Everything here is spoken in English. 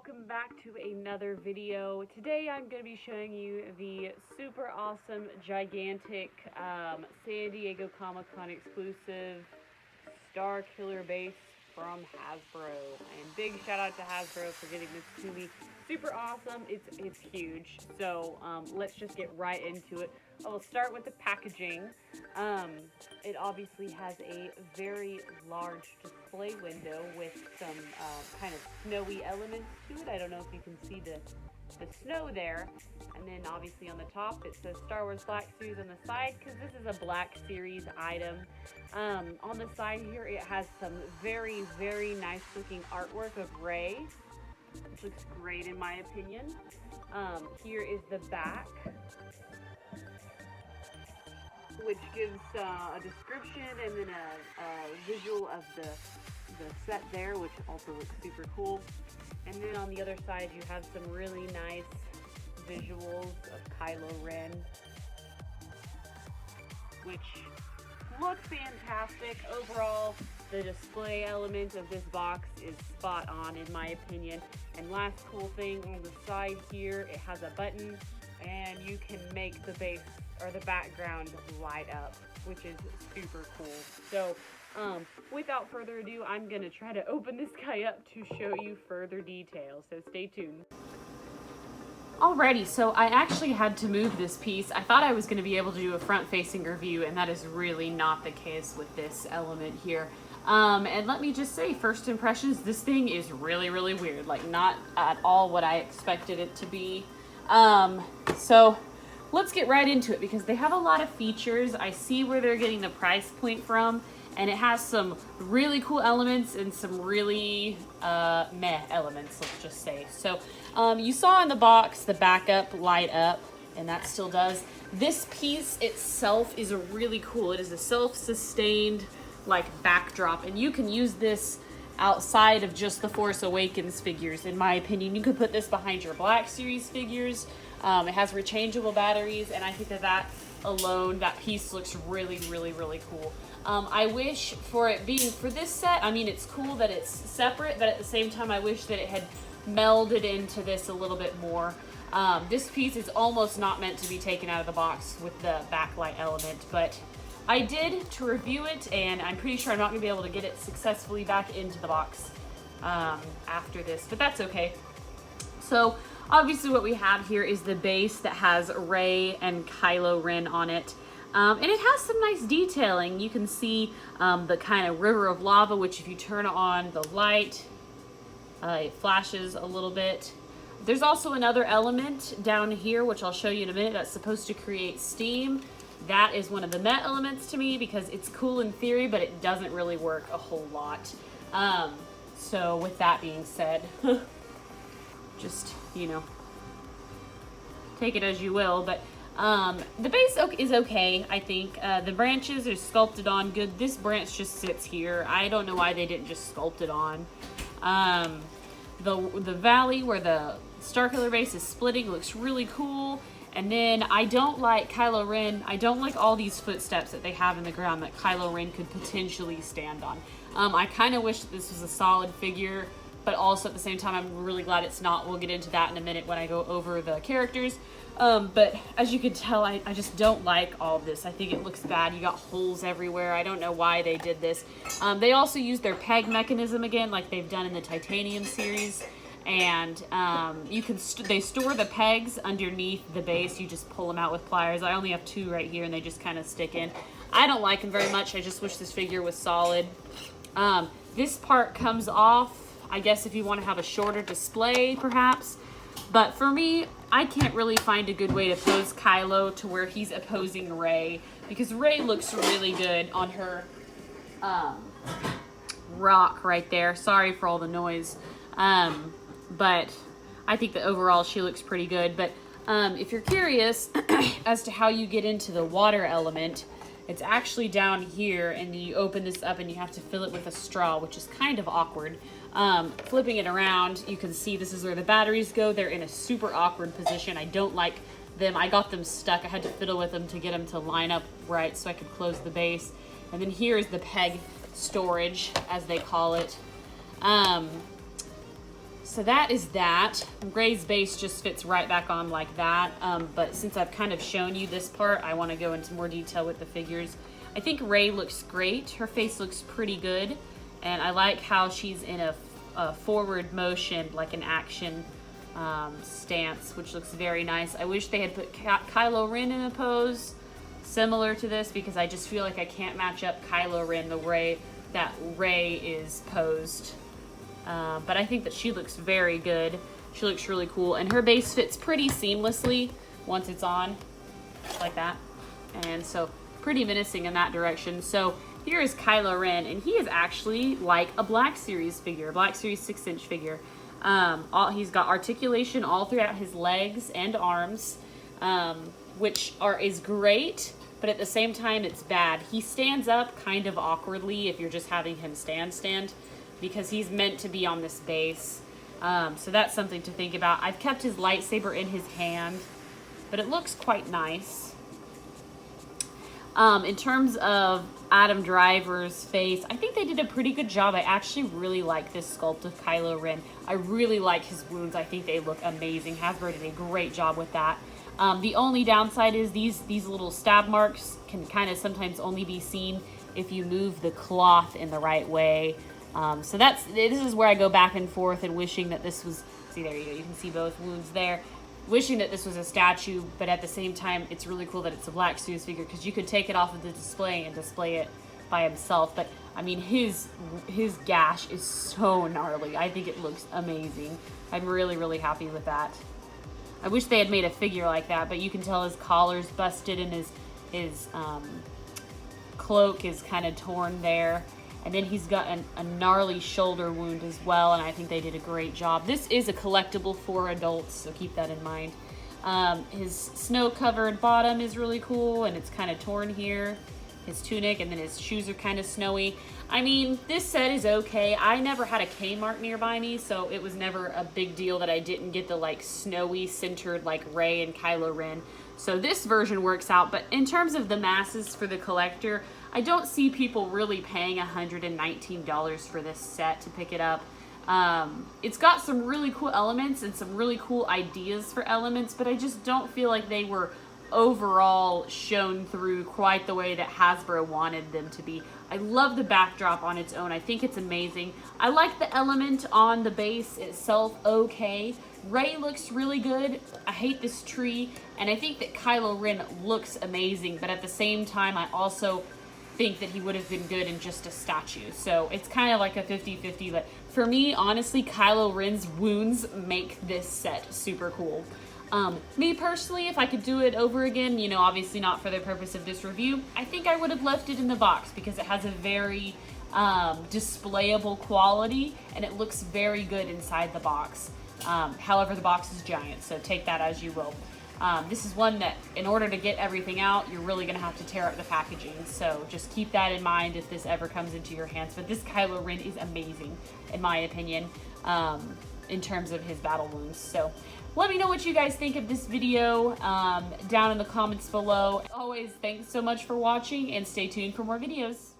welcome back to another video. Today I'm going to be showing you the super awesome, gigantic San Diego Comic-Con exclusive Starkiller base from Hasbro. And big shout out to Hasbro for getting this to me. Super awesome. It's huge. So let's just get right into it. I will start with the packaging. It obviously has a very large display window with some kind of snowy elements to it. I don't know if you can see the snow there. And then obviously on the top it says Star Wars Black Series on the side because this is a Black Series item. On the side here it has some very, very nice looking artwork of Rey, which looks great in my opinion. Here is the back, which gives a description and then a visual of the set there, which also looks super cool. And then on the other side you have some really nice visuals of Kylo Ren, which look fantastic. Overall, the display element of this box is spot on in my opinion. And last cool thing, on the side here it has a button and you can make the base or the background light up, which is super cool. So without further ado, I'm gonna try to open this guy up to show you further details, so stay tuned. Alrighty, so I actually had to move this piece. I thought I was going to be able to do a front-facing review, and that is really not the case with this element here. And let me just say, first impressions, this thing is really, really weird. Like, not at all what I expected it to be. So let's get right into it, because they have a lot of features. I see where they're getting the price point from, and it has some really cool elements and some really meh elements, let's just say. So you saw in the box the backup light up, and that still does. This piece itself is really cool. It is a self-sustained like backdrop, and you can use this outside of just the Force Awakens figures, in my opinion. You could put this behind your Black Series figures. It has rechangeable batteries, and I think that alone, that piece looks really, really, really cool. I wish for it being for this set, I mean, it's cool that it's separate, but at the same time, I wish that it had melded into this a little bit more. This piece is almost not meant to be taken out of the box with the backlight element, but I did to review it, and I'm pretty sure I'm not going to be able to get it successfully back into the box after this, but that's okay. So obviously what we have here is the base that has Rey and Kylo Ren on it. And it has some nice detailing. You can see the kind of river of lava, which if you turn on the light, it flashes a little bit. There's also another element down here, which I'll show you in a minute, that's supposed to create steam. That is one of the meh elements to me, because it's cool in theory, but it doesn't really work a whole lot. So with that being said, just, you know, take it as you will, but the base is okay, I think. The branches are sculpted on good. This branch just sits here. I don't know why they didn't just sculpt it on. The valley where the Starkiller base is splitting looks really cool. And then I don't like Kylo Ren. I don't like all these footsteps that they have in the ground that Kylo Ren could potentially stand on. I kind of wish that this was a solid figure, but also at the same time, I'm really glad it's not. We'll get into that in a minute when I go over the characters. But as you can tell, I just don't like all of this. I think it looks bad. You got holes everywhere. I don't know why they did this. They also use their peg mechanism again, like they've done in the Titanium series. And they store the pegs underneath the base. You just pull them out with pliers. I only have 2 right here, and they just kind of stick in. I don't like them very much. I just wish this figure was solid. This part comes off, I guess, if you want to have a shorter display, perhaps. But for me, I can't really find a good way to pose Kylo to where he's opposing Rey, because Rey looks really good on her rock right there. Sorry for all the noise. But I think that overall she looks pretty good. But if you're curious as to how you get into the water element, it's actually down here, and you open this up and you have to fill it with a straw, which is kind of awkward. Flipping it around, you can see this is where the batteries go. They're in a super awkward position. I don't like them. I got them stuck. I had to fiddle with them to get them to line up right so I could close the base. And then here's the peg storage, as they call it. So that is that. Ray's base just fits right back on like that. But since I've kind of shown you this part, I want to go into more detail with the figures. I think Ray looks great. Her face looks pretty good. And I like how she's in a forward motion, like an action stance, which looks very nice. I wish they had put Kylo Ren in a pose similar to this, because I just feel like I can't match up Kylo Ren the way that Ray is posed. But I think that she looks very good. She looks really cool, and her base fits pretty seamlessly once it's on, like that. And so pretty menacing in that direction. So here is Kylo Ren, and he is actually like a Black Series figure, Black Series 6-inch figure. He's got articulation all throughout his legs and arms, which is great, but at the same time it's bad. He stands up kind of awkwardly if you're just having him stand, because he's meant to be on this base. So that's something to think about. I've kept his lightsaber in his hand, but it looks quite nice. In terms of Adam Driver's face, I think they did a pretty good job. I actually really like this sculpt of Kylo Ren. I really like his wounds. I think they look amazing. Hasbro did a great job with that. The only downside is these little stab marks can kind of sometimes only be seen if you move the cloth in the right way. So this is where I go back and forth and wishing that this was, see, there you go, you can see both wounds there. Wishing that this was a statue, but at the same time, it's really cool that it's a Black Series figure, because you could take it off of the display and display it by himself. But I mean, his gash is so gnarly. I think it looks amazing. I'm really, really happy with that. I wish they had made a figure like that, but you can tell his collar's busted and his cloak is kind of torn there. And then he's got a gnarly shoulder wound as well, and I think they did a great job. This is a collectible for adults, so keep that in mind. His snow-covered bottom is really cool, and it's kind of torn here. His tunic, and then his shoes are kind of snowy. I mean, this set is okay. I never had a Kmart nearby me, so it was never a big deal that I didn't get the like snowy centered like Rey and Kylo Ren. So this version works out, but in terms of the masses for the collector, I don't see people really paying $119 for this set to pick it up. It's got some really cool elements and some really cool ideas for elements, but I just don't feel like they were overall shown through quite the way that Hasbro wanted them to be. I love the backdrop on its own. I think it's amazing. I like the element on the base itself okay. Rey looks really good. I hate this tree, and I think that Kylo Ren looks amazing, but at the same time, I also think that he would have been good in just a statue. So it's kind of like a 50-50, but for me, honestly, Kylo Ren's wounds make this set super cool. Me personally, if I could do it over again, you know, obviously not for the purpose of this review, I think I would have left it in the box because it has a very displayable quality and it looks very good inside the box. However, the box is giant, so take that as you will. This is one that, in order to get everything out, you're really going to have to tear up the packaging. So just keep that in mind if this ever comes into your hands. But this Kylo Ren is amazing, in my opinion, in terms of his battle wounds. So let me know what you guys think of this video down in the comments below. As always, thanks so much for watching, and stay tuned for more videos.